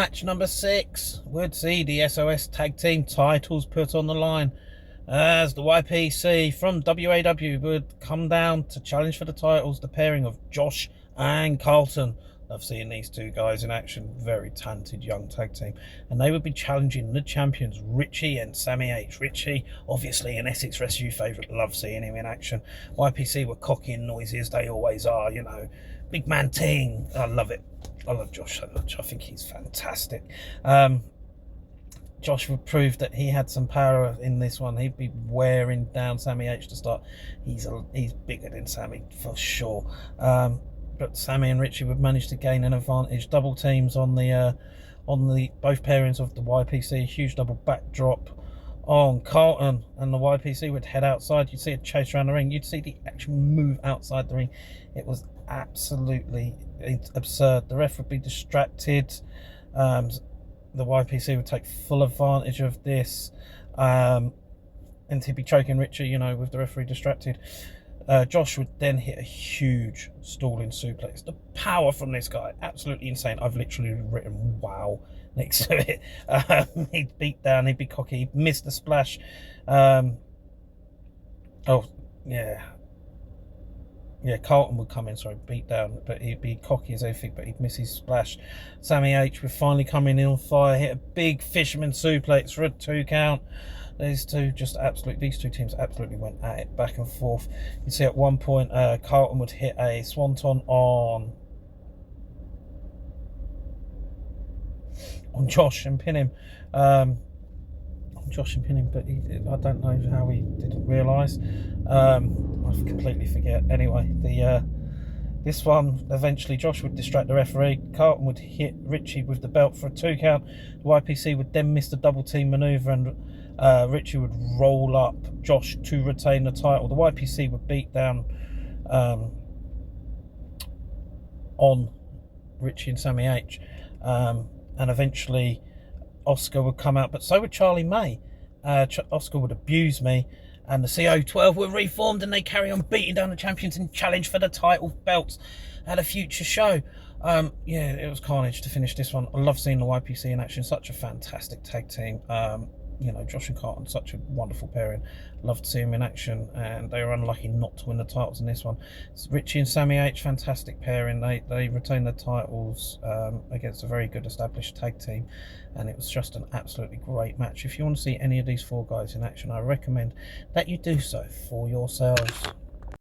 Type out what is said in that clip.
Match number 6 would see the SOS tag team titles put on the line as the YPC from WAW would come down to challenge for the titles, the pairing of Josh and Carlton. Love seeing these two guys in action, very talented young tag team, and they would be challenging the champions Richie and Sammy H. Richie, obviously an Essex Rescue favourite, love seeing him in action. YPC were cocky and noisy as they always are, you know, big man team. I love it. I love Josh so much. I think he's fantastic. Josh would prove that he had some power in this one. He'd be wearing down Sammy H to start. He's bigger than Sammy for sure. But Sammy and Richie would manage to gain an advantage. Double teams on the both pairings of the YPC. Huge double backdrop on Carlton, and the YPC would head outside. You'd see a chase around the ring. You'd see the actual move outside the ring. It was absolutely absurd. The ref would be distracted. The YPC would take full advantage of this, and he'd be choking Richie, you know, with the referee distracted. Josh would then hit a huge stalling suplex. The power from this guy, absolutely insane. I've literally written "wow" next to it. He'd beat down, he'd be cocky, he'd miss the splash. Oh, yeah, Carlton would come in, sorry, beat down, but he'd be cocky as everything, but he'd miss his splash. Sammy H would finally come in on fire, hit a big fisherman suplex for a 2 count. These two teams absolutely went at it back and forth. You see at one point, Carlton would hit a swanton on Josh and pin him. But I don't know how he didn't realise. I completely forget. Anyway, this one, eventually Josh would distract the referee. Carlton would hit Richie with the belt for a 2 count. The YPC would then miss the double team manoeuvre, and Richie would roll up Josh to retain the title. The YPC would beat down on Richie and Sammy H, and eventually Oscar would come out, but so would Charlie May. Oscar would abuse me, and the CO12 were reformed, and they carry on beating down the champions and challenge for the title belts at a future show. Yeah, it was carnage to finish this one. I love seeing the YPC in action. Such a fantastic tag team. You know, Josh and Carlton, such a wonderful pairing. Loved to see him in action, and they were unlucky not to win the titles in this one. Richie and Sammy H, fantastic pairing. They retained their titles against a very good established tag team, and it was just an absolutely great match. If you want to see any of these 4 guys in action, I recommend that you do so for yourselves.